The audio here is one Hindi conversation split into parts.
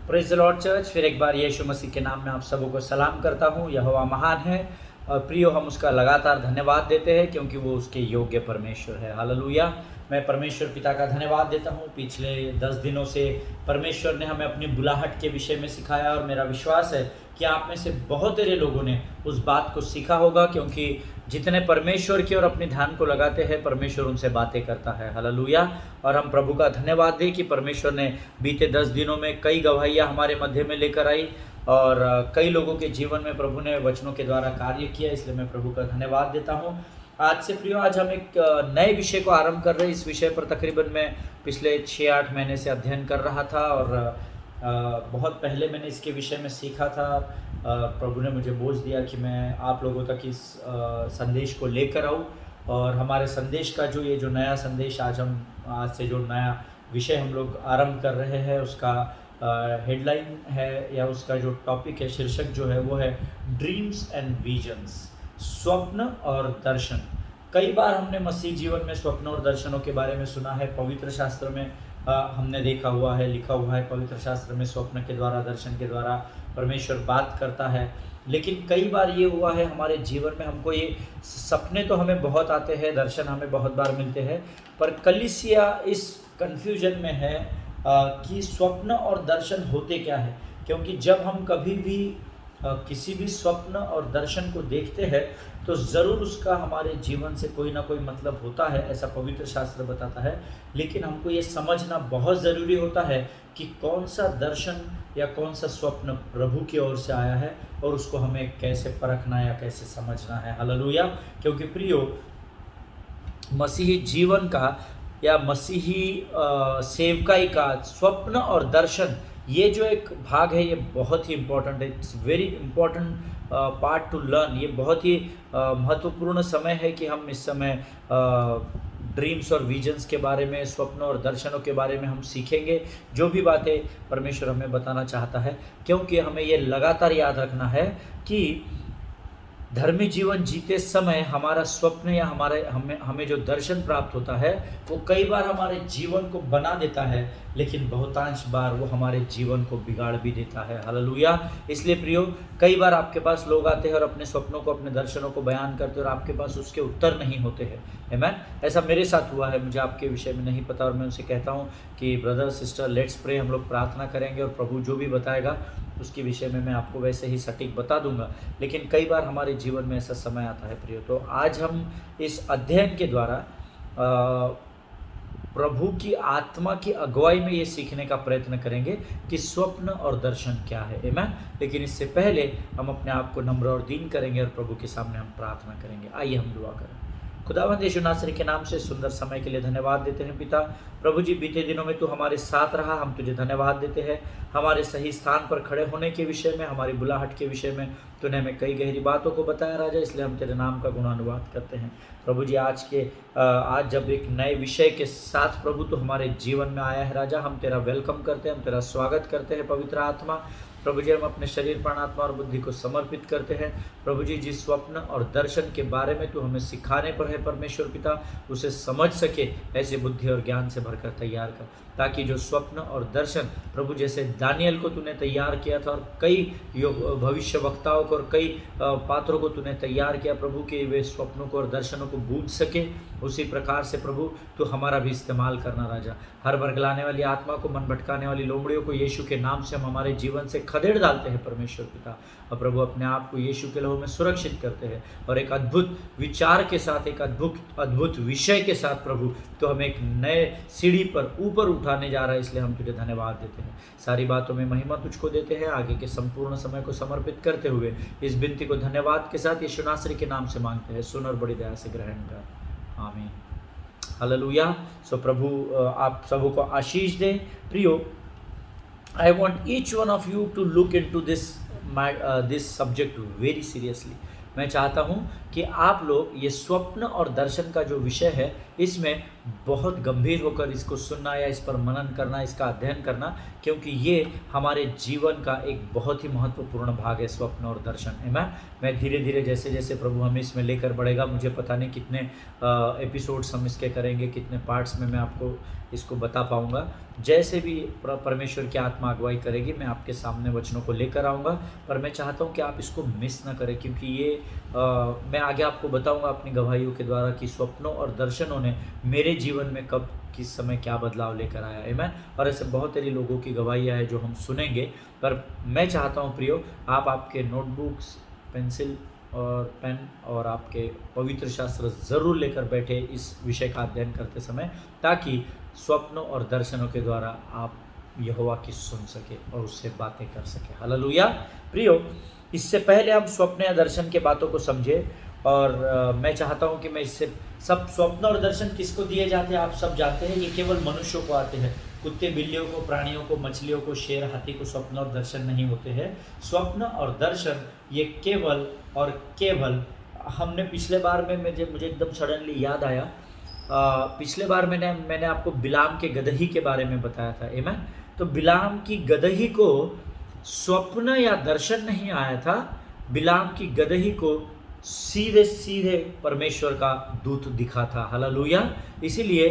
Praise the Lord church. फिर एक बार यीशु मसीह के नाम में आप सबों को सलाम करता हूँ। यहोवा महान है और प्रियो, हम उसका लगातार धन्यवाद देते हैं क्योंकि वो उसके योग्य परमेश्वर है। हालेलुया। मैं परमेश्वर पिता का धन्यवाद देता हूँ। पिछले 10 दिनों से परमेश्वर ने हमें अपनी बुलाहट के विषय में सिखाया और मेरा विश्वास है कि आप में से बहुत सारे लोगों ने उस बात को सीखा होगा, क्योंकि जितने परमेश्वर की और अपने ध्यान को लगाते हैं परमेश्वर उनसे बातें करता है। हालेलुया। और हम प्रभु का धन्यवाद दें कि परमेश्वर ने बीते 10 दिनों में कई गवाहियाँ हमारे मध्य में लेकर आई और कई लोगों के जीवन में प्रभु ने वचनों के द्वारा कार्य किया, इसलिए मैं प्रभु का धन्यवाद देता हूँ। आज से प्रियो, आज हम एक नए विषय को आरंभ कर रहे हैं। इस विषय पर तकरीबन मैं पिछले 6-8 महीने से अध्ययन कर रहा था और बहुत पहले मैंने इसके विषय में सीखा था। प्रभु ने मुझे बोझ दिया कि मैं आप लोगों तक इस संदेश को लेकर आऊँ और हमारे संदेश का जो नया संदेश आज से जो नया विषय हम लोग आरंभ कर रहे हैं उसका हेडलाइन है या उसका जो टॉपिक है, शीर्षक जो है वो है ड्रीम्स एंड विजन्स, स्वप्न और दर्शन। कई बार हमने मसीह जीवन में स्वप्न और दर्शनों के बारे में सुना है। पवित्र शास्त्र में हमने देखा हुआ है, लिखा हुआ है पवित्र शास्त्र में स्वप्न के द्वारा, दर्शन के द्वारा परमेश्वर बात करता है। लेकिन कई बार ये हुआ है हमारे जीवन में, हमको ये सपने तो हमें बहुत आते हैं, दर्शन हमें बहुत बार मिलते हैं, पर कलीसिया इस कन्फ्यूजन में है कि स्वप्न और दर्शन होते क्या है। क्योंकि जब हम कभी भी किसी भी स्वप्न और दर्शन को देखते हैं तो ज़रूर उसका हमारे जीवन से कोई ना कोई मतलब होता है, ऐसा पवित्र शास्त्र बताता है। लेकिन हमको ये समझना बहुत ज़रूरी होता है कि कौन सा दर्शन या कौन सा स्वप्न प्रभु की ओर से आया है और उसको हमें कैसे परखना या कैसे समझना है। हालेलुया। क्योंकि प्रियो, मसीही जीवन का या मसीही सेवकाई का स्वप्न और दर्शन, ये जो एक भाग है ये बहुत ही इम्पोर्टेंट है। It's very important part two learn. ये बहुत ही महत्वपूर्ण समय है कि हम इस समय ड्रीम्स और विजन्स के बारे में, स्वप्न और दर्शनों के बारे में हम सीखेंगे, जो भी बातें परमेश्वर हमें बताना चाहता है। क्योंकि हमें ये लगातार याद रखना है कि धर्मी जीवन जीते समय हमारा स्वप्न या हमें जो दर्शन प्राप्त होता है वो कई बार हमारे जीवन को बना देता है, लेकिन बहुतांश बार वो हमारे जीवन को बिगाड़ भी देता है। हालेलुया। इसलिए प्रियो, कई बार आपके पास लोग आते हैं और अपने स्वप्नों को, अपने दर्शनों को बयान करते हैं और आपके पास उसके उत्तर नहीं होते हैं। आमीन। ऐसा मेरे साथ हुआ है, मुझे आपके विषय में नहीं पता और मैं उनसे कहता हूँ कि ब्रदर सिस्टर लेट्स प्रे, हम लोग प्रार्थना करेंगे और प्रभु जो भी बताएगा उसके विषय में मैं आपको वैसे ही सटीक बता दूंगा। लेकिन कई बार हमारे जीवन में ऐसा समय आता है प्रियो। तो आज हम इस अध्ययन के द्वारा प्रभु की आत्मा की अगुवाई में ये सीखने का प्रयत्न करेंगे कि स्वप्न और दर्शन क्या है। आमीन। लेकिन इससे पहले हम अपने आप को नम्र और दीन करेंगे और प्रभु के सामने हम प्रार्थना करेंगे। आइए हम दुआ करें। खुदावंद यीशु नासरी के नाम से सुंदर समय के लिए धन्यवाद देते हैं पिता। प्रभु जी, बीते दिनों में तू हमारे साथ रहा, हम तुझे धन्यवाद देते हैं। हमारे सही स्थान पर खड़े होने के विषय में, हमारी बुलाहट के विषय में तूने हमें कई गहरी बातों को बताया राजा, इसलिए हम तेरे नाम का गुणानुवाद करते हैं। प्रभु जी, आज जब एक नए विषय के साथ प्रभु तो हमारे जीवन में आया है राजा, हम तेरा वेलकम करते हैं, हम तेरा स्वागत करते हैं। पवित्र आत्मा, प्रभु जी, हम अपने शरीर, प्राण, आत्मा और बुद्धि को समर्पित करते हैं। प्रभु जी, जिस स्वप्न और दर्शन के बारे में तू हमें सिखाने पर है परमेश्वर पिता, उसे समझ सके ऐसे बुद्धि और ज्ञान से भरकर तैयार कर, ताकि जो स्वप्न और दर्शन प्रभु जैसे दानियल को तूने तैयार किया था और कई भविष्य वक्ताओं को और कई पात्रों को तूने तैयार किया प्रभु, के वे स्वप्नों को और दर्शनों को बूझ सके, उसी प्रकार से प्रभु तू हमारा भी इस्तेमाल करना राजा। हर वर्गलाने वाली आत्मा को, मन भटकाने वाली लोमड़ियों को यीशु के नाम से हम हमारे जीवन से खदेड़ डालते हैं परमेश्वर पिता। और प्रभु अपने आप को यीशु के लहू में सुरक्षित करते हैं और एक अद्भुत विचार के साथ, एक अद्भुत विषय के साथ प्रभु तो हमें एक नए सीढ़ी पर ऊपर उठाने जा रहा है, इसलिए हम तुझे धन्यवाद देते हैं। सारी बातों में महिमा तुझको देते हैं। आगे के संपूर्ण समय को समर्पित करते हुए इस विनती को धन्यवाद के साथ यीशु नासरी के नाम से मांगते हैं। सुन और बड़ी दया से ग्रहण कर। आमीन। हालेलुया। सो प्रभु आप सबों को आशीष दे। प्रियो, I want each one of you to look into this subject very seriously. मैं चाहता हूँ कि आप लोग ये स्वप्न और दर्शन का जो विषय है इसमें बहुत गंभीर होकर इसको सुनना या इस पर मनन करना, इसका अध्ययन करना, क्योंकि ये हमारे जीवन का एक बहुत ही महत्वपूर्ण भाग है, स्वप्न और दर्शन। आमीन। मैं धीरे धीरे जैसे जैसे प्रभु हमें इसमें लेकर बढ़ेगा, मुझे पता नहीं कितने एपिसोड्स हम इसके करेंगे, कितने पार्ट्स में मैं आपको इसको बता पाऊँगा। जैसे भी परमेश्वर की आत्मा अगुवाई करेगी, मैं आपके सामने वचनों को लेकर आऊँगा, पर मैं चाहता हूँ कि आप इसको मिस ना करें, क्योंकि ये मैं आगे आपको बताऊँगा अपनी गवाहियों के द्वारा कि स्वप्नों और दर्शनों ने मेरे जीवन में कब किस समय क्या बदलाव लेकर आया है। आमीन। और ऐसे बहुत सारी लोगों की गवाहियाँ हैं जो हम सुनेंगे, पर मैं चाहता हूँ प्रियो, आप आपके नोटबुक्स, पेंसिल और पेन और आपके पवित्र शास्त्र ज़रूर लेकर बैठे इस विषय का अध्ययन करते समय, ताकि स्वप्नों और दर्शनों के द्वारा आप यहोवा की सुन सके और उससे बातें कर सके। हालेलुया। प्रियो, इससे पहले हम स्वप्न या दर्शन के बातों को समझे, और मैं चाहता हूं कि मैं इससे सब स्वप्न और दर्शन किसको दिए जाते हैं आप सब जानते हैं, ये केवल मनुष्यों को आते हैं। कुत्ते, बिल्लियों को, प्राणियों को, मछलियों को, शेर, हाथी को स्वप्न और दर्शन नहीं होते हैं। स्वप्न और दर्शन ये केवल और केवल, हमने पिछले बार में मुझे एकदम सडनली याद आया, पिछले बार मैंने आपको बिलाम के गदही के बारे में बताया था। आमीन। तो बिलाम की गदही को स्वप्न या दर्शन नहीं आया था, बिलाम की गदही को सीधे सीधे परमेश्वर का दूत दिखा था। हालेलुया। इसीलिए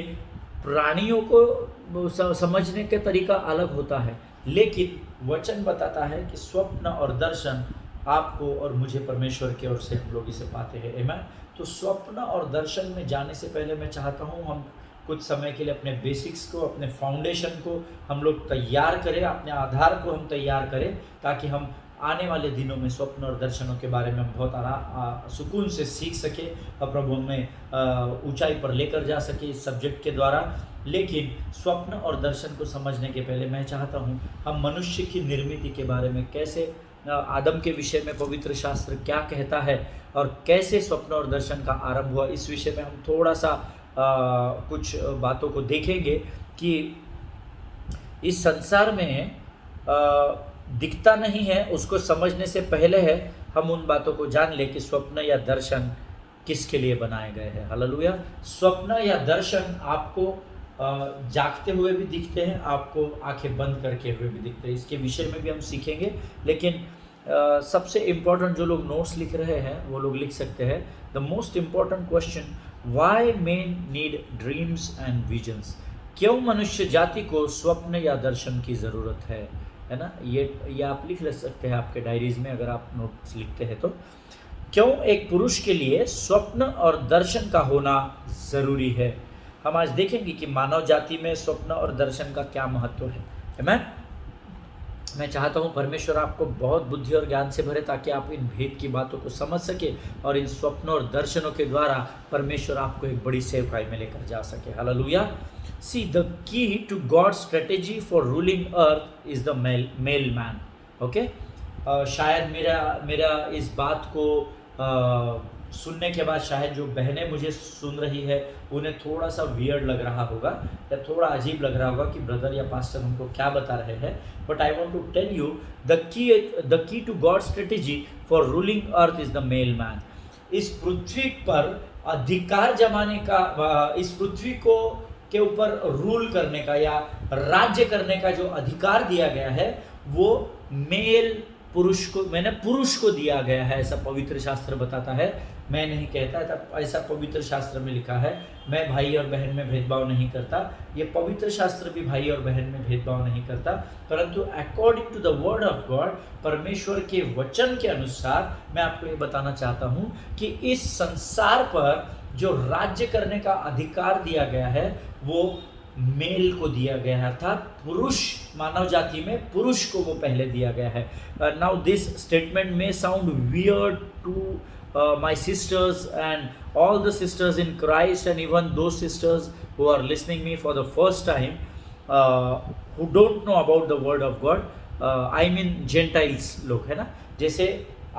प्राणियों को समझने का तरीका अलग होता है, लेकिन वचन बताता है कि स्वप्न और दर्शन आपको और मुझे परमेश्वर की ओर से हम लोग इसे पाते हैं। आमीन। तो स्वप्न और दर्शन में जाने से पहले मैं चाहता हूँ हम कुछ समय के लिए अपने बेसिक्स को, अपने फाउंडेशन को हम लोग तैयार करें, अपने आधार को हम तैयार करें, ताकि हम आने वाले दिनों में स्वप्न और दर्शनों के बारे में हम बहुत सुकून से सीख सके और प्रभु हमें ऊंचाई पर लेकर जा सके इस सब्जेक्ट के द्वारा। लेकिन स्वप्न और दर्शन को समझने के पहले मैं चाहता हूँ हम मनुष्य की निर्मिति के बारे में, कैसे आदम के विषय में पवित्र शास्त्र क्या कहता है और कैसे स्वप्न और दर्शन का आरंभ हुआ, इस विषय में हम थोड़ा सा कुछ बातों को देखेंगे कि इस संसार में दिखता नहीं है, उसको समझने से पहले है हम उन बातों को जान ले कि स्वप्न या दर्शन किसके लिए बनाए गए हैं। हालेलुया। स्वप्न या दर्शन आपको जागते हुए भी दिखते हैं, आपको आंखें बंद करके हुए भी दिखते हैं, इसके विषय में भी हम सीखेंगे। लेकिन सबसे इम्पोर्टेंट जो लोग नोट्स लिख रहे हैं वो लोग लिख सकते हैं, the most important question, why men need dreams and visions. क्यों मनुष्य जाति को स्वप्न या दर्शन की ज़रूरत है ना। ये आप लिख सकते हैं आपके डायरीज में, अगर आप नोट्स लिखते हैं तो। क्यों एक पुरुष के लिए स्वप्न और दर्शन का होना ज़रूरी है। हम आज देखेंगे कि मानव जाति में स्वप्न और दर्शन का क्या महत्व है। मैं चाहता हूँ परमेश्वर आपको बहुत बुद्धि और ज्ञान से भरे, ताकि आप इन भेद की बातों को समझ सके और इन स्वप्नों और दर्शनों के द्वारा परमेश्वर आपको एक बड़ी सेवकाई में लेकर जा सके। Hallelujah. See the key to God's strategy for ruling earth is the male man. Okay. शायद मेरा इस बात को सुनने के बाद शायद जो बहनें मुझे सुन रही है उन्हें थोड़ा सा वियर्ड लग रहा होगा या थोड़ा अजीब लग रहा होगा कि ब्रदर या पास्टर हमको क्या बता रहे हैं, but I want to tell you the key to God strategy for ruling earth is the male man. इस पृथ्वी पर अधिकार जमाने का, इस पृथ्वी को के ऊपर रूल करने का या राज्य करने का जो अधिकार दिया गया है वो मेल पुरुष को दिया गया है, ऐसा पवित्र शास्त्र बताता है। मैं नहीं कहता था, ऐसा पवित्र शास्त्र में लिखा है। मैं भाई और बहन में भेदभाव नहीं करता, ये पवित्र शास्त्र भी भाई और बहन में भेदभाव नहीं करता, परंतु according to the word of God, परमेश्वर के वचन के अनुसार मैं आपको ये बताना चाहता हूँ कि इस संसार पर जो राज्य करने का अधिकार दिया गया है वो मेल को दिया गया है, अर्थात पुरुष, मानव जाति में पुरुष को वो पहले दिया गया है। नाउ दिस स्टेटमेंट में sound weird to my sisters and all the sisters in Christ, and even those sisters who are listening me for the first time, who don't know about the word of God, I mean Gentiles लोग, है ना। जैसे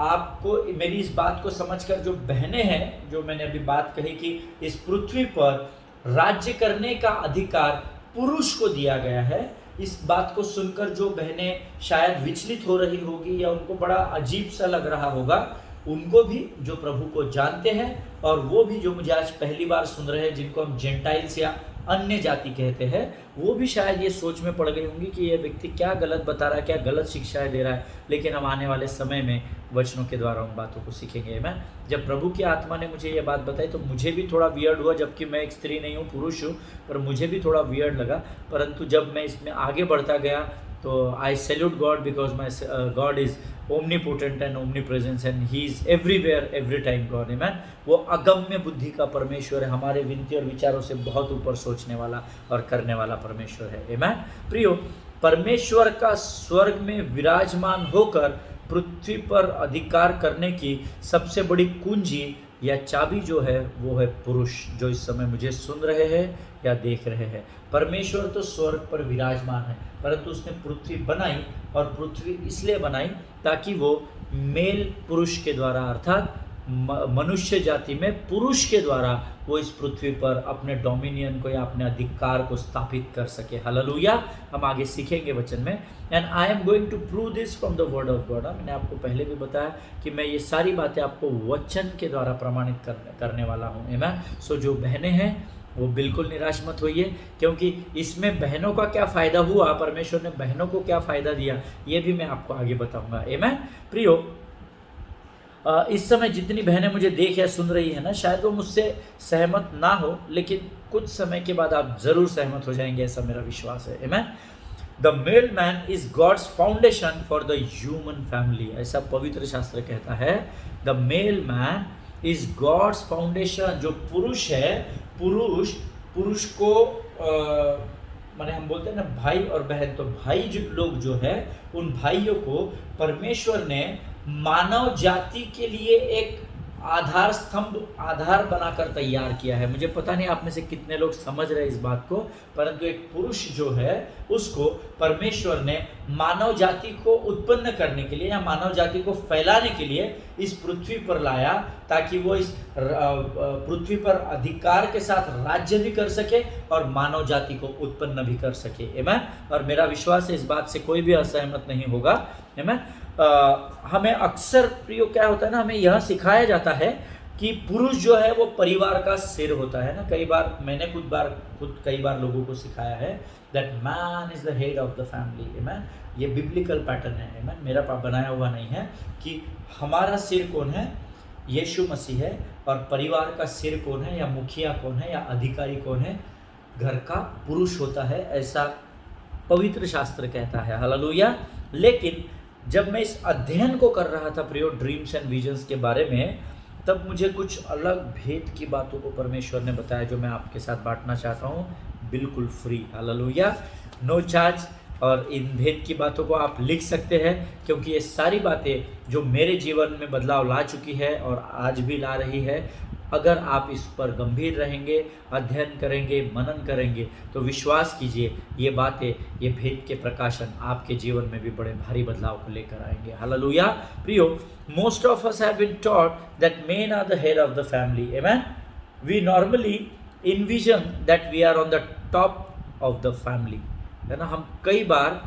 आपको मेरी इस बात को समझकर जो बहनें हैं, जो मैंने अभी बात कही कि इस पृथ्वी पर राज्य करने का अधिकार पुरुष को दिया गया है, इस बात को सुनकर जो बहनें शायद विचलित हो रही होगी या उनको बड़ा अजीब सा लग रहा होगा, उनको भी जो प्रभु को जानते हैं, और वो भी जो मुझे आज पहली बार सुन रहे हैं, जिनको हम जेंटाइल्स या अन्य जाति कहते हैं, वो भी शायद ये सोच में पड़ गई होंगी कि ये व्यक्ति क्या गलत बता रहा है, क्या गलत शिक्षाएं दे रहा है। लेकिन हम आने वाले समय में वचनों के द्वारा उन बातों को सीखेंगे। मैं जब प्रभु की आत्मा ने मुझे ये बात बताई तो मुझे भी थोड़ा वियर्ड हुआ, जबकि मैं एक स्त्री नहीं हूँ, पुरुष हूँ, पर मुझे भी थोड़ा वियर्ड लगा। परंतु जब मैं इसमें आगे बढ़ता गया तो I salute God, because my God is omnipotent and omnipresence and he is everywhere every time God. Amen. वो अगम्य बुद्धि का परमेश्वर है, हमारे विनती और विचारों से बहुत ऊपर सोचने वाला और करने वाला परमेश्वर है। आमेन। प्रियो, परमेश्वर का स्वर्ग में विराजमान होकर पृथ्वी पर अधिकार करने की सबसे बड़ी कुंजी या चाबी जो है वो है पुरुष, जो इस समय मुझे सुन रहे हैं या देख रहे हैं। परमेश्वर तो स्वर्ग पर विराजमान है, परंतु उसने पृथ्वी बनाई, और पृथ्वी इसलिए बनाई ताकि वो मेल पुरुष के द्वारा, अर्थात मनुष्य जाति में पुरुष के द्वारा वो इस पृथ्वी पर अपने डोमिनियन को या अपने अधिकार को स्थापित कर सके। हालेलुया। हम आगे सीखेंगे वचन में। And I am going to prove this from the word of God. मैंने आपको पहले भी बताया कि मैं ये सारी बातें आपको वचन के द्वारा प्रमाणित करने वाला हूँ। आमेन। सो जो बहनें हैं वो बिल्कुल निराश मत होइए, क्योंकि इसमें बहनों का क्या फ़ायदा हुआ, परमेश्वर ने बहनों को क्या फ़ायदा दिया, ये भी मैं आपको आगे बताऊंगा। आमेन। प्रियो, इस समय जितनी बहनें मुझे देख या सुन रही है ना, शायद वो मुझसे सहमत ना हो, लेकिन कुछ समय के बाद आप ज़रूर सहमत हो जाएंगे, ऐसा मेरा विश्वास है। Amen. The male man is God's foundation for the human family, ऐसा पवित्र शास्त्र कहता है। The male man is God's foundation. जो पुरुष है, पुरुष को माने हम बोलते हैं ना भाई और बहन, तो भाई जो लोग जो है, उन भाइयों को परमेश्वर ने मानव जाति के लिए एक आधार बनाकर तैयार किया है। मुझे पता नहीं आप में से कितने लोग समझ रहे हैं इस बात को, परंतु एक पुरुष जो है उसको परमेश्वर ने मानव जाति को उत्पन्न करने के लिए या मानव जाति को फैलाने के लिए इस पृथ्वी पर लाया, ताकि वो इस पृथ्वी पर अधिकार के साथ राज्य भी कर सके और मानव जाति को उत्पन्न भी कर सके। आमेन। और मेरा विश्वास है इस बात से कोई भी असहमत नहीं होगा। आमेन। हमें अक्सर प्रियो क्या होता है ना, हमें यह सिखाया जाता है कि पुरुष जो है वो परिवार का सिर होता है ना। मैंने खुद कई बार लोगों को सिखाया है that man is the head of the family. Amen. ये बिब्लिकल पैटर्न है। आमेन। मेरा बनाया हुआ नहीं है कि हमारा सिर कौन है, यीशु मसीह है, और परिवार का सिर कौन है या मुखिया कौन है या अधिकारी कौन है, घर का पुरुष होता है, ऐसा पवित्र शास्त्र कहता है। हालेलुया। लेकिन जब मैं इस अध्ययन को कर रहा था प्रियो, ड्रीम्स एंड विजन्स के बारे में, तब मुझे कुछ अलग भेद की बातों को परमेश्वर ने बताया, जो मैं आपके साथ बांटना चाहता हूँ, बिल्कुल फ्री। हालेलुया। No charge. और इन भेद की बातों को आप लिख सकते हैं, क्योंकि ये सारी बातें जो मेरे जीवन में बदलाव ला चुकी है और आज भी ला रही है, अगर आप इस पर गंभीर रहेंगे, अध्ययन करेंगे, मनन करेंगे, तो विश्वास कीजिए ये बातें, ये भेद के प्रकाशन आपके जीवन में भी बड़े भारी बदलाव को लेकर आएंगे। हालेलुया। प्रियो, most of us have been taught that men are the head of the family. Amen. We normally envision that we are on the top of the family, है ना। कई बार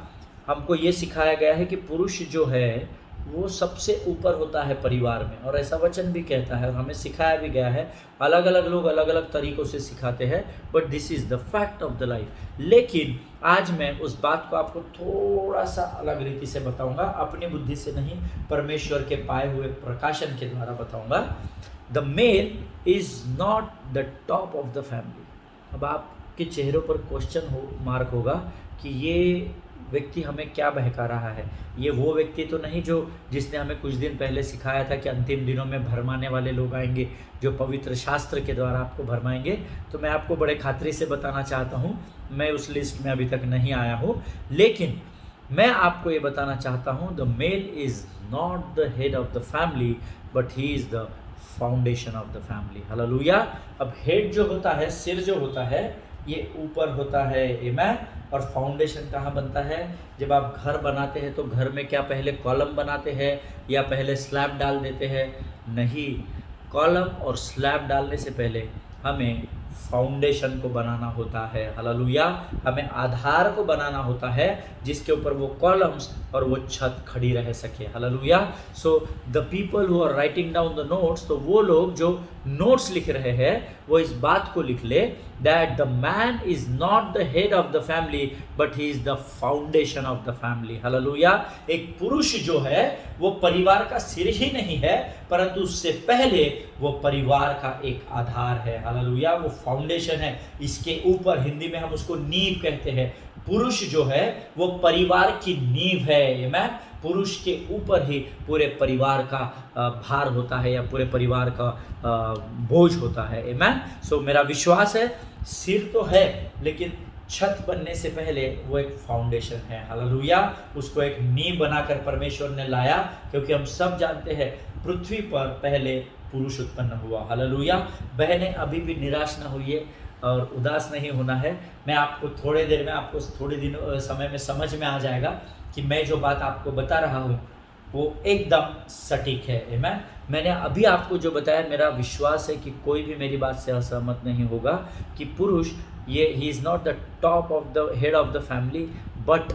हमको ये सिखाया गया है कि पुरुष जो है वो सबसे ऊपर होता है परिवार में, और ऐसा वचन भी कहता है और हमें सिखाया भी गया है। अलग अलग लोग अलग अलग तरीक़ों से सिखाते हैं, but this is the fact of the life. लेकिन आज मैं उस बात को आपको थोड़ा सा अलग रीति से बताऊंगा, अपनी बुद्धि से नहीं, परमेश्वर के पाए हुए प्रकाशन के द्वारा बताऊंगा। The mail is not the top of the family. अब आपके चेहरों पर क्वेश्चन मार्क होगा कि ये व्यक्ति हमें क्या बहका रहा है। ये वो व्यक्ति तो नहीं जिसने हमें कुछ दिन पहले सिखाया था कि अंतिम दिनों में भरमाने वाले लोग आएंगे, जो पवित्र शास्त्र के द्वारा आपको भरमाएंगे। तो मैं आपको बड़े खातिरी से बताना चाहता हूँ, मैं उस लिस्ट में अभी तक नहीं आया हूँ, लेकिन मैं आपको ये बताना चाहता हूँ, the mail is not the head of the family, but he is the foundation of the family. Hallelujah. अब हेड जो होता है, सिर जो होता है, ये ऊपर होता है। आमेन। और फाउंडेशन कहाँ बनता है? जब आप घर बनाते हैं तो घर में क्या पहले कॉलम बनाते हैं या पहले स्लैब डाल देते हैं? नहीं, कॉलम और स्लैब डालने से पहले हमें फाउंडेशन को बनाना होता है। हालेलुया, हमें आधार को बनाना होता है जिसके ऊपर वो कॉलम्स और वो छत खड़ी रह सके। Hallelujah. So the people who are writing down the notes, तो वो लोग जो नोट्स लिख रहे हैं वो इस बात को लिख ले that the man is not the head of the family but he is the foundation of the family. Hallelujah. एक पुरुष जो है वो परिवार का सिर ही नहीं है, परंतु उससे पहले वो परिवार का एक आधार है। हालेलुया, वो फाउंडेशन है। इसके ऊपर हिंदी में हम उसको नींव कहते हैं। पुरुष जो है वो परिवार की नींव है। आमीन। पुरुष के ऊपर ही पूरे परिवार का भार होता है या पूरे परिवार का बोझ होता है। आमीन। सो मेरा विश्वास है सिर तो है लेकिन छत बनने से पहले वो एक फाउंडेशन है। हालेलुया, उसको एक नींव बनाकर परमेश्वर ने लाया, क्योंकि हम सब जानते हैं पृथ्वी पर पहले पुरुष उत्पन्न हुआ। हालेलुया। बहनें अभी भी निराश न होइए और उदास नहीं होना है। मैं आपको थोड़े देर में, आपको थोड़े दिन समय में समझ में आ जाएगा कि मैं जो बात आपको बता रहा हूँ वो एकदम सटीक है। आमीन। मैंने अभी आपको जो बताया, मेरा विश्वास है कि कोई भी मेरी बात से असहमत नहीं होगा कि पुरुष he is not the top of the head of the family but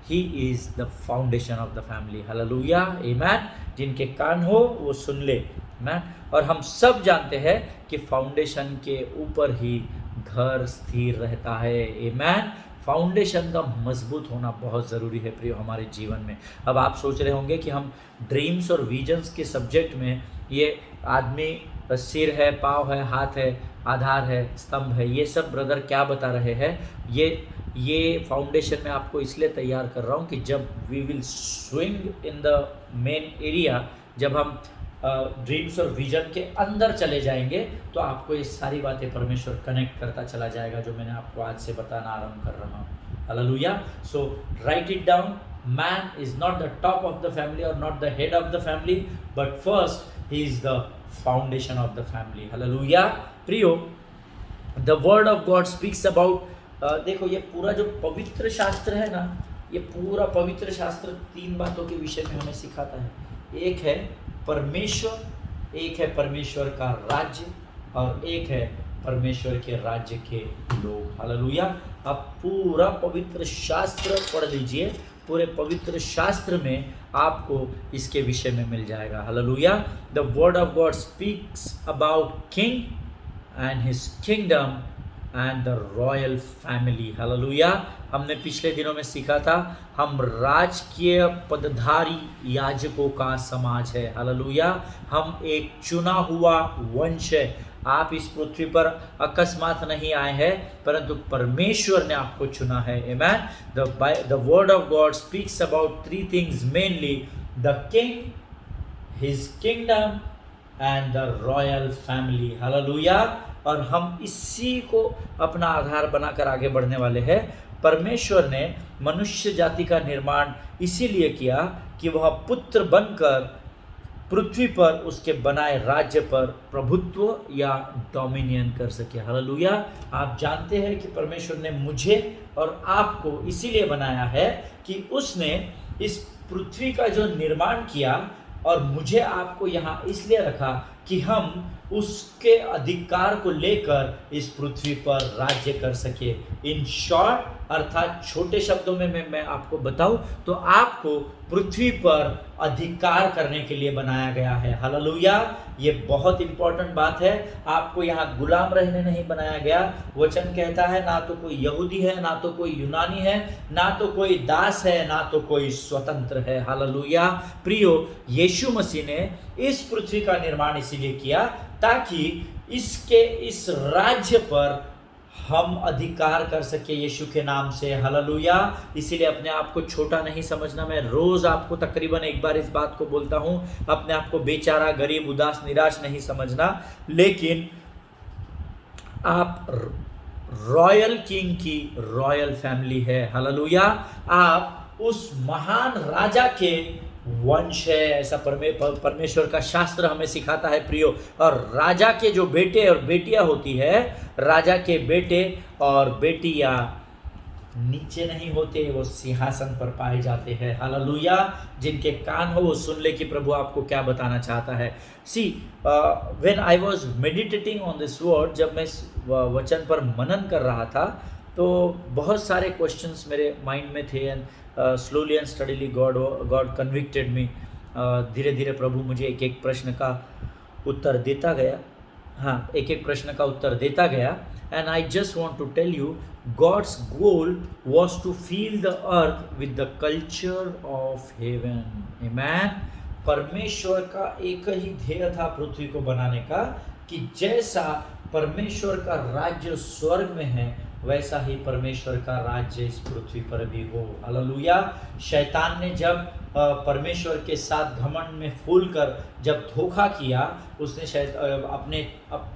he is the foundation of the family. Hallelujah. आमीन। जिनके कान हो वो सुन ले। आमीन। और हम सब जानते हैं कि फाउंडेशन के ऊपर ही घर स्थिर रहता है। आमीन। फाउंडेशन का मजबूत होना बहुत ज़रूरी है प्रियो हमारे जीवन में। अब आप सोच रहे होंगे कि हम ड्रीम्स और विजन्स के सब्जेक्ट में ये आदमी सिर है, पाँव है, हाथ है, आधार है, स्तंभ है, ये सब ब्रदर क्या बता रहे हैं। ये फाउंडेशन में आपको इसलिए तैयार कर रहा हूँ कि जब we will swing in the main area, जब हम ड्रीम्स और विजन के अंदर चले जाएंगे तो आपको ये सारी बातें परमेश्वर कनेक्ट करता चला जाएगा जो मैंने आपको आज से बताना आरंभ कर रहा हूँ। Hallelujah. So write it down. Man is not the top of the family और not the head of the family but first he is the foundation of the family. Hallelujah. प्रियो, the word of God speaks about, देखो ये पूरा जो पवित्र शास्त्र है ना, ये पूरा पवित्र शास्त्र 3 बातों के विषय में हमें सिखाता है। एक है परमेश्वर, एक है परमेश्वर का राज्य और एक है परमेश्वर के राज्य के लोग। हालेलुया। आप पूरा पवित्र शास्त्र पढ़ लीजिए, पूरे पवित्र शास्त्र में आपको इसके विषय में मिल जाएगा। Hallelujah. The word of God speaks about king and his kingdom and the royal family. Hallelujah. हमने पिछले दिनों में सीखा था हम राजकीय पदधारी याजकों का समाज है। हालेलुया। हम एक चुना हुआ वंश है। आप इस पृथ्वी पर अकस्मात नहीं आए हैं, परंतु परमेश्वर ने आपको चुना है। आमीन। The word of God speaks about 3 things mainly, the king, his kingdom and the royal family. Hallelujah. और हम इसी को अपना आधार बनाकर आगे बढ़ने वाले हैं। परमेश्वर ने मनुष्य जाति का निर्माण इसीलिए किया कि वह पुत्र बनकर पृथ्वी पर उसके बनाए राज्य पर प्रभुत्व या डोमिनियन कर सके। हालेलुया। आप जानते हैं कि परमेश्वर ने मुझे और आपको इसीलिए बनाया है कि उसने इस पृथ्वी का जो निर्माण किया और मुझे आपको यहाँ इसलिए रखा कि हम उसके अधिकार को लेकर इस पृथ्वी पर राज्य कर सके। इन शॉर्ट, अर्थात छोटे शब्दों में मैं आपको बताऊं तो आपको पृथ्वी पर अधिकार करने के लिए बनाया गया है। हालेलुया। ये बहुत इंपॉर्टेंट बात है। आपको यहाँ गुलाम रहने नहीं बनाया गया। वचन कहता है ना तो कोई यहूदी है, ना तो कोई यूनानी है, ना तो कोई दास है, ना तो कोई स्वतंत्र है। हालेलुया। प्रियो, यीशु मसीह ने इस पृथ्वी का निर्माण इसीलिए किया ताकि इस राज्य पर हम अधिकार कर सके यीशु के नाम से। हालेलुया। इसीलिए अपने आप को छोटा नहीं समझना। मैं रोज आपको तकरीबन एक बार इस बात को बोलता हूं, अपने आप को बेचारा, गरीब, उदास, निराश नहीं समझना, लेकिन आप रॉयल किंग की रॉयल फैमिली है। हालेलुया। आप उस महान राजा के वंश है, ऐसा परमेश्वर का शास्त्र हमें सिखाता है प्रियो। और राजा के जो बेटे और बेटियां होती है, राजा के बेटे और बेटियां नीचे नहीं होते, वो सिंहासन पर पाए जाते हैं। हालेलुया। जिनके कान हो वो सुन ले कि प्रभु आपको क्या बताना चाहता है। See, when I was meditating on this word, जब मैं वचन पर मनन कर रहा था तो बहुत सारे क्वेश्चंस मेरे माइंड में थे and slowly and steadily God convicted me. धीरे धीरे प्रभु मुझे एक एक प्रश्न का उत्तर देता गया, हाँ एक एक प्रश्न का उत्तर देता गया। And I just want to tell you God's goal was to fill the earth with the culture of heaven. Amen. परमेश्वर का एक ही ध्येय था पृथ्वी को बनाने का कि जैसा परमेश्वर का राज्य स्वर्ग में है वैसा ही परमेश्वर का राज्य इस पृथ्वी पर भी हो। हालेलुया। शैतान ने जब परमेश्वर के साथ घमंड में फूल कर जब धोखा किया, उसने शायद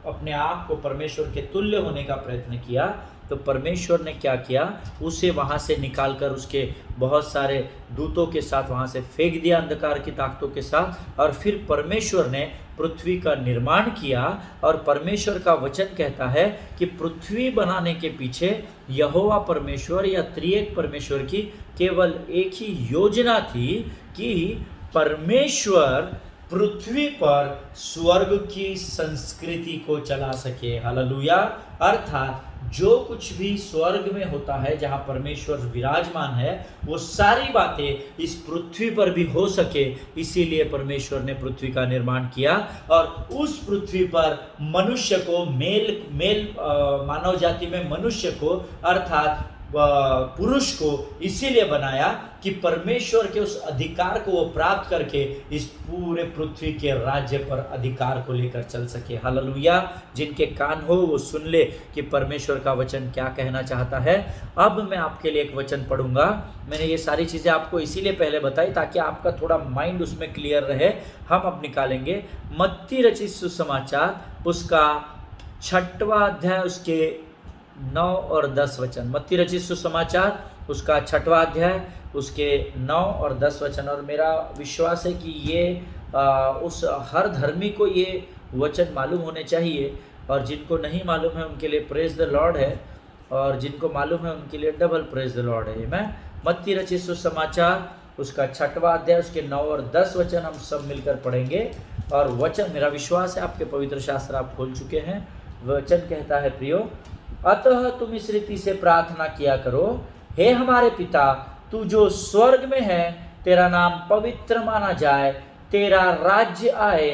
अपने आप को परमेश्वर के तुल्य होने का प्रयत्न किया, तो परमेश्वर ने क्या किया, उसे वहाँ से निकालकर उसके बहुत सारे दूतों के साथ वहाँ से फेंक दिया, अंधकार की ताकतों के साथ। और फिर परमेश्वर ने पृथ्वी का निर्माण किया। और परमेश्वर का वचन कहता है कि पृथ्वी बनाने के पीछे यहोवा परमेश्वर या त्रिएक परमेश्वर की केवल एक ही योजना थी कि परमेश्वर पृथ्वी पर स्वर्ग की संस्कृति को चला सके। हालेलुया। अर्थात जो कुछ भी स्वर्ग में होता है, जहाँ परमेश्वर विराजमान है, वो सारी बातें इस पृथ्वी पर भी हो सके, इसीलिए परमेश्वर ने पृथ्वी का निर्माण किया। और उस पृथ्वी पर मनुष्य को मेल मानव जाति में मनुष्य को अर्थात पुरुष को इसीलिए बनाया कि परमेश्वर के उस अधिकार को वो प्राप्त करके इस पूरे पृथ्वी के राज्य पर अधिकार को लेकर चल सके। हालेलुया। जिनके कान हो वो सुन ले कि परमेश्वर का वचन क्या कहना चाहता है। अब मैं आपके लिए एक वचन पढ़ूंगा। मैंने ये सारी चीज़ें आपको इसीलिए पहले बताई ताकि आपका थोड़ा माइंड उसमें क्लियर रहे। हम अब निकालेंगे मत्ती रचित सुसमाचार उसका 6वां अध्याय उसके 9 और 10 वचन। मत्ती रचित सुसमाचार उसका 6वां अध्याय उसके 9 और 10 वचन। और मेरा विश्वास है कि ये उस हर धर्मी को ये वचन मालूम होने चाहिए, और जिनको नहीं मालूम है उनके लिए प्रेज द लॉर्ड है, और जिनको मालूम है उनके लिए डबल प्रेज द लॉर्ड है। मैं मत्ती रचित सुसमाचार उसका 6वां अध्याय उसके 9 और 10 वचन हम सब मिलकर पढ़ेंगे। और वचन, मेरा विश्वास है आपके पवित्र शास्त्र आप खोल चुके हैं। वचन कहता है, प्रियो, अतः तुम इस रीति से प्रार्थना किया करो, हे हमारे पिता, तू जो स्वर्ग में है, तेरा नाम पवित्र माना जाए, तेरा राज्य आए,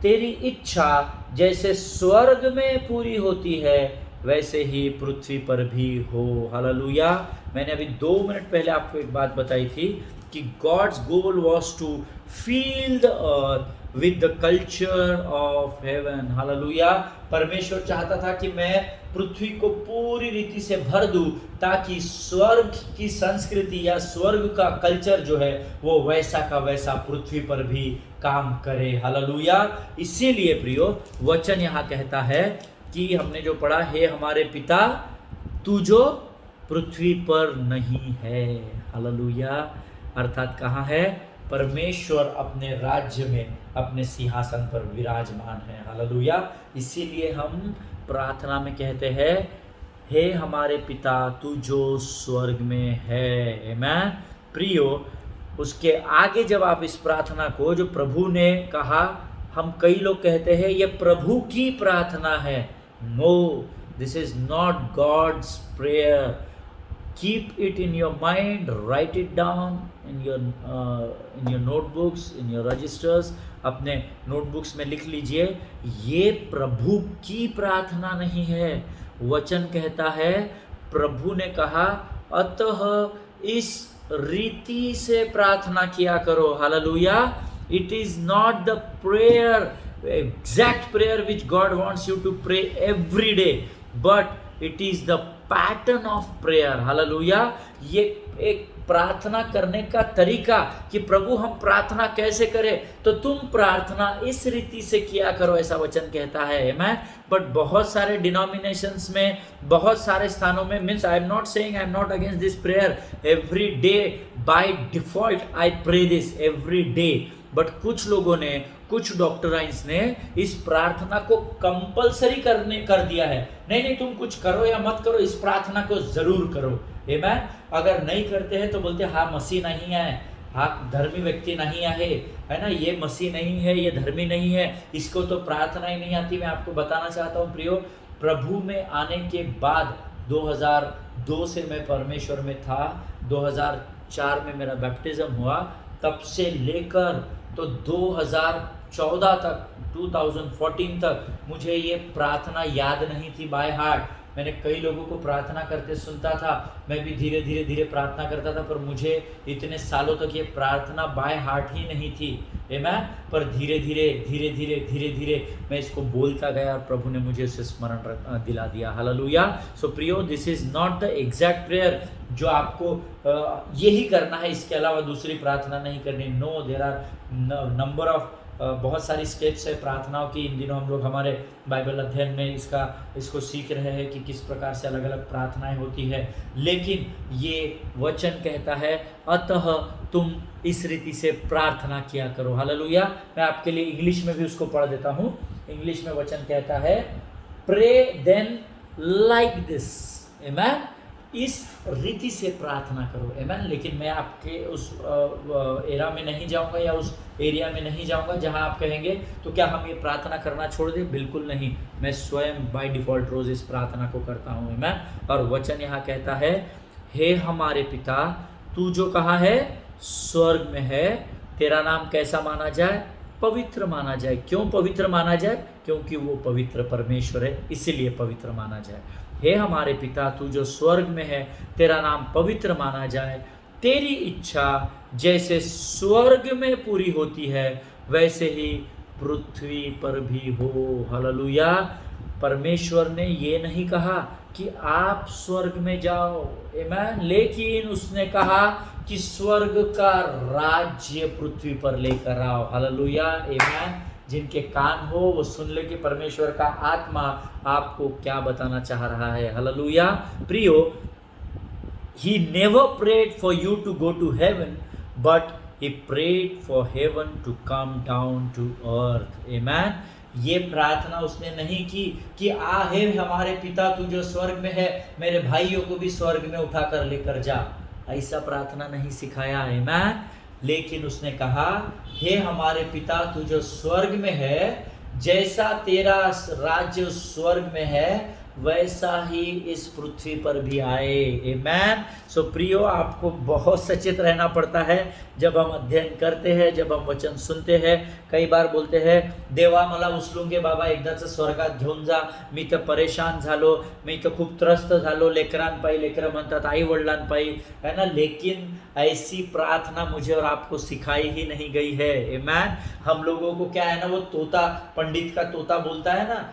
तेरी इच्छा जैसे स्वर्ग में पूरी होती है वैसे ही पृथ्वी पर भी हो। हालेलुया। मैंने अभी 2 मिनट पहले आपको एक बात बताई थी कि God's goal was to fill the earth with the culture of heaven. Hallelujah. परमेश्वर चाहता था कि मैं पृथ्वी को पूरी रीति से भर दूं ताकि स्वर्ग की संस्कृति या स्वर्ग का कल्चर जो है वो वैसा का वैसा पृथ्वी पर भी काम करे। हालेलुया। इसीलिए प्रियो वचन यहाँ कहता है कि हमने जो पढ़ा, हे हमारे पिता, तू जो पृथ्वी पर नहीं है। हालेलुया। अर्थात कहाँ है? परमेश्वर अपने राज्य में अपने सिंहासन पर विराजमान है। हालेलुया। इसीलिए हम प्रार्थना में कहते हैं, हे हमारे पिता, तू जो स्वर्ग में है। आमेन। प्रियो, उसके आगे जब आप इस प्रार्थना को जो प्रभु ने कहा, हम कई लोग कहते हैं ये प्रभु की प्रार्थना है। No, this is not God's prayer. Keep it in your mind, write it down in your notebooks, in your registers. अपने नोटबुक्स में लिख लीजिए, ये प्रभु की प्रार्थना नहीं है। वचन कहता है, प्रभु ने कहा, अतः इस रीति से प्रार्थना किया करो। Hallelujah. It is not the prayer, exact prayer which God wants you to pray every day, but it is the pattern of prayer. Hallelujah. ये एक प्रार्थना करने का तरीका कि प्रभु हम प्रार्थना कैसे करें, तो तुम प्रार्थना इस रीति से किया करो, ऐसा वचन कहता है। आमेन। बट बहुत सारे डिनोमिनेशंस में, बहुत सारे स्थानों में, means I am not saying, I am not against this prayer, every day by default I pray this every day. But कुछ लोगों ने, कुछ डॉक्टराइंस ने इस प्रार्थना को कंपलसरी कर दिया है। नहीं, तुम कुछ करो या मत करो, इस प्रार्थना को जरूर करो। आमेन। अगर नहीं करते हैं तो बोलते हाँ मसीह नहीं है, हाँ धर्मी व्यक्ति नहीं है ना, ये मसीह नहीं है, ये धर्मी नहीं है, इसको तो प्रार्थना ही नहीं आती। मैं आपको बताना चाहता हूँ प्रियो, प्रभु में आने के बाद 2002 से मैं परमेश्वर में था, 2004 में मेरा बैप्टिज्म हुआ, तब से लेकर तो 2014 तक 2014 तक मुझे ये प्रार्थना याद नहीं थी बाय हार्ट। मैंने कई लोगों को प्रार्थना करते सुनता था, मैं भी धीरे धीरे प्रार्थना करता था, पर मुझे इतने सालों तक ये प्रार्थना बाय हार्ट ही नहीं थी। आमेन। पर धीरे धीरे मैं इसको बोलता गया और प्रभु ने मुझे उसे स्मरण दिला दिया। हालेलुया। सो प्रियो, this is not the exact prayer जो आपको यही करना है, इसके अलावा दूसरी प्रार्थना नहीं करनी। No, there are number of बहुत सारी स्टेप्स है प्रार्थनाओं की। इन दिनों हम लोग हमारे बाइबल अध्ययन में इसको सीख रहे हैं कि किस प्रकार से अलग अलग प्रार्थनाएं होती है। लेकिन ये वचन कहता है, अतः तुम इस रीति से प्रार्थना किया करो। हालेलुया। मैं आपके लिए इंग्लिश में भी उसको पढ़ देता हूँ। इंग्लिश में वचन कहता है, प्रे देन लाइक दिस। आमेन। इस रीति से प्रार्थना करो। आमेन। लेकिन मैं आपके उस एरा में नहीं जाऊंगा या उस एरिया में नहीं जाऊंगा जहां आप कहेंगे तो क्या हम ये प्रार्थना करना छोड़ दें। बिल्कुल नहीं, मैं स्वयं बाय डिफॉल्ट रोज इस प्रार्थना को करता हूं। आमेन। और वचन यहाँ कहता है, हे हमारे पिता, तू जो कहा है स्वर्ग में है, तेरा नाम कैसा माना जाए? पवित्र माना जाए। क्यों पवित्र माना जाए? क्योंकि वो पवित्र परमेश्वर है, इसीलिए पवित्र माना जाए। हे हमारे पिता, तू जो स्वर्ग में है, तेरा नाम पवित्र माना जाए। तेरी इच्छा जैसे स्वर्ग में पूरी होती है, वैसे ही पृथ्वी पर भी हो। हालेलुया। परमेश्वर ने ये नहीं कहा कि आप स्वर्ग में जाओ। आमेन। लेकिन उसने कहा कि स्वर्ग का राज्य पृथ्वी पर लेकर आओ। हालेलुया। आमेन। जिनके कान हो वो सुन ले कि परमेश्वर का आत्मा आपको क्या बताना चाह रहा है। हालेलुया। प्रियो, he never prayed for you to go to heaven, but he prayed for heaven to come down to earth. Amen. ये प्रार्थना उसने नहीं की कि हे हमारे पिता तू जो स्वर्ग में है, मेरे भाइयों को भी स्वर्ग में उठा कर लेकर जा। ऐसा प्रार्थना नहीं सिखाया। आमेन। लेकिन उसने कहा, हे हमारे पिता तू जो स्वर्ग में है, जैसा तेरा राज्य स्वर्ग में है, वैसा ही इस पृथ्वी पर भी आए। आमेन। सो प्रियो, आपको बहुत सचेत रहना पड़ता है जब हम अध्ययन करते हैं, जब हम वचन सुनते हैं। कई बार बोलते हैं, देवा मला उचलून बाबा, एकदाच स्वर्गात घेऊन जा, मी तर परेशान झालो, मी तर खूप त्रस्त झालो लेकरांपायी। लेकरं म्हणतात आई वडिलांपायी, है ना। लेकिन ऐसी प्रार्थना मुझे और आपको सिखाई ही नहीं गई है। आमेन। हम लोगों को क्या है ना, वो तोता, पंडित का तोता बोलता है ना।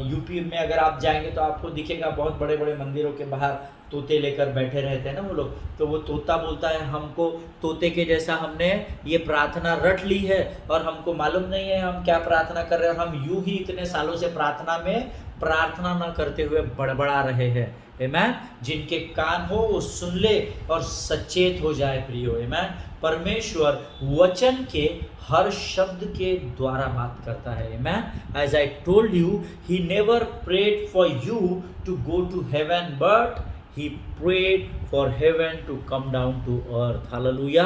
यूपी में अगर आप जाएंगे तो आपको दिखेगा बहुत बड़े बड़े मंदिरों के बाहर तोते लेकर बैठे रहते हैं ना वो लोग। तो वो तोता बोलता है, हमको तोते के जैसा हमने ये प्रार्थना रट ली है और हमको मालूम नहीं है हम क्या प्रार्थना कर रहे हैं, और हम यूं ही इतने सालों से प्रार्थना में प्रार्थना न करते हुए बड़बड़ा रहे हैं। आमेन। जिनके कान हो वो सुन ले और सचेत हो जाए। प्रियो, आमेन। परमेश्वर वचन के हर शब्द के द्वारा बात करता है। Amen. As I told you, he never prayed for you to go to heaven, but he prayed for heaven to come down to earth. Hallelujah.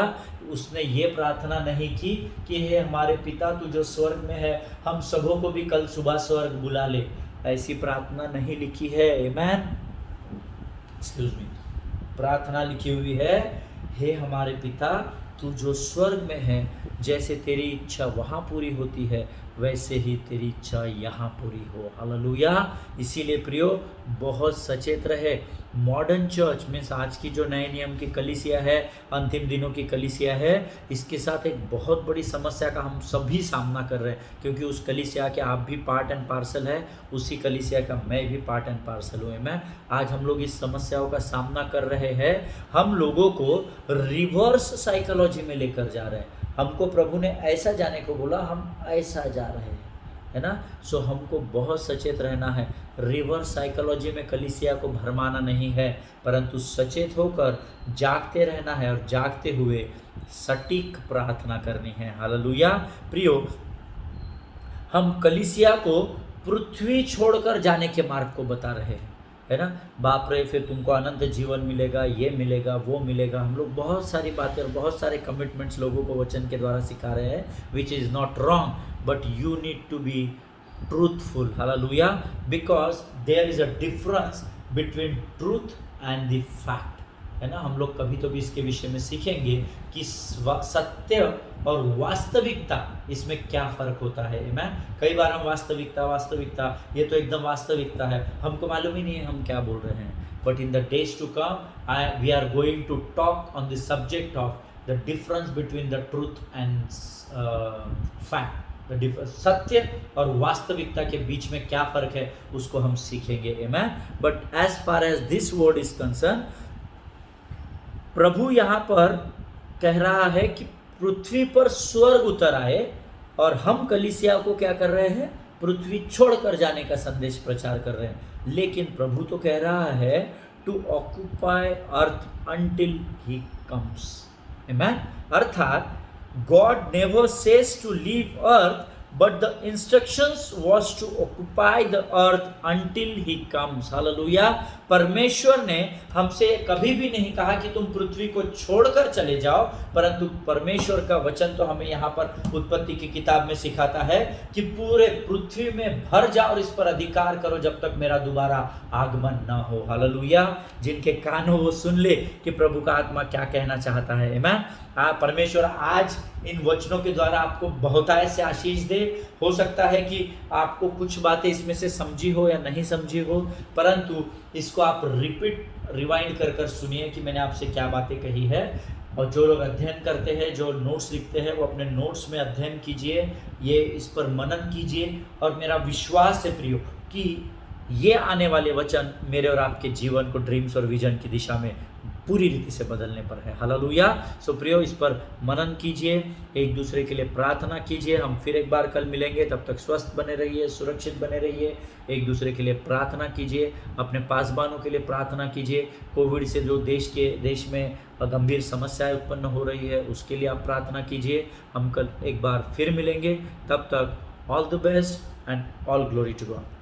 उसने ये प्रार्थना नहीं की कि हे हमारे पिता तू जो स्वर्ग में है, हम सबों को भी कल सुबह स्वर्ग बुला ले। ऐसी प्रार्थना नहीं लिखी है। आमेन। Excuse me. प्रार्थना लिखी हुई है, हे हमारे पिता तू जो स्वर्ग में है, जैसे तेरी इच्छा वहाँ पूरी होती है, वैसे ही तेरी इच्छा यहाँ पूरी हो। हालेलुया। इसीलिए प्रियो, बहुत सचेत रहे। मॉडर्न चर्च मीन्स आज की जो नए नियम की कलीसिया है, अंतिम दिनों की कलीसिया है, इसके साथ एक बहुत बड़ी समस्या का हम सभी सामना कर रहे हैं, क्योंकि उस कलीसिया के आप भी पार्ट एंड पार्सल है, उसी कलीसिया का मैं भी पार्ट एंड पार्सल हूँ। मैं आज हम लोग इस समस्याओं का सामना कर रहे हैं। हम लोगों को रिवर्स साइकोलॉजी में लेकर जा रहे हैं। हमको प्रभु ने ऐसा जाने को बोला, हम ऐसा जा रहे हैं, है ना। सो हमको बहुत सचेत रहना है। रिवर्स साइकोलॉजी में कलीसिया को भरमाना नहीं है, परंतु सचेत होकर जागते रहना है और जागते हुए सटीक प्रार्थना करनी है। हालेलुया। प्रियो, हम कलीसिया को पृथ्वी छोड़कर जाने के मार्ग को बता रहे हैं, है ना। बाप रे, फिर तुमको अनंत जीवन मिलेगा, ये मिलेगा, वो मिलेगा। हम लोग बहुत सारी बातें और बहुत सारे कमिटमेंट्स लोगों को वचन के द्वारा सिखा रहे हैं, which is not wrong, but you need to be truthful. Hallelujah. Because there is a difference between truth and the fact. है ना, हम लोग कभी तो भी इसके विषय में सीखेंगे कि सत्य और वास्तविकता इसमें क्या फर्क होता है। मैं कई बार हम वास्तविकता ये तो एकदम वास्तविकता है, हमको मालूम ही नहीं है हम क्या बोल रहे हैं। But in the days to come we are going to talk on the subject of the difference between the truth and fact. सत्य और वास्तविकता के बीच में क्या फर्क है उसको हम सीखेंगे। Amen. But as far as this word is concern, प्रभु यहाँ पर कह रहा है कि पृथ्वी पर स्वर्ग उतर आए और हम कलीसिया को क्या कर रहे हैं, पृथ्वी छोड़कर जाने का संदेश प्रचार कर रहे हैं। लेकिन प्रभु तो कह रहा है to occupy earth until he comes. Amen. अर्थात God never says to leave earth, but the instructions was to occupy the earth until he comes. Hallelujah. परमेश्वर ने हमसे कभी भी नहीं कहा कि तुम पृथ्वी को छोड़कर चले जाओ, परंतु परमेश्वर का वचन तो हमें यहाँ पर उत्पत्ति की किताब में सिखाता है कि पूरे पृथ्वी में भर जाओ और इस पर अधिकार करो जब तक मेरा दोबारा आगमन ना हो। हालेलुया। जिनके कान हो वो सुन ले कि प्रभु का आत्मा क्या कहना चाहता है। आमीन। परमेश्वर आज इन वचनों के द्वारा आपको बहुतायत से आशीष दे। हो सकता है कि आपको कुछ बातें इसमें से समझी हो या नहीं समझी हो, परंतु इसको आप रिवाइंड कर सुनिए कि मैंने आपसे क्या बातें कही है। और जो लोग अध्ययन करते हैं, जो नोट्स लिखते हैं, वो अपने नोट्स में अध्ययन कीजिए, ये इस पर मनन कीजिए। और मेरा विश्वास है प्रियो कि ये आने वाले वचन मेरे और आपके जीवन को ड्रीम्स और विजन की दिशा में पूरी रीति से बदलने पर है। हालेलुया। सो प्रियो, इस पर मनन कीजिए, एक दूसरे के लिए प्रार्थना कीजिए। हम फिर एक बार कल मिलेंगे, तब तक स्वस्थ बने रहिए, सुरक्षित बने रहिए। एक दूसरे के लिए प्रार्थना कीजिए, अपने पासबानों के लिए प्रार्थना कीजिए। कोविड से जो देश में गंभीर समस्याएं उत्पन्न हो रही है उसके लिए आप प्रार्थना कीजिए। हम कल एक बार फिर मिलेंगे, तब तक all the best and all glory to God.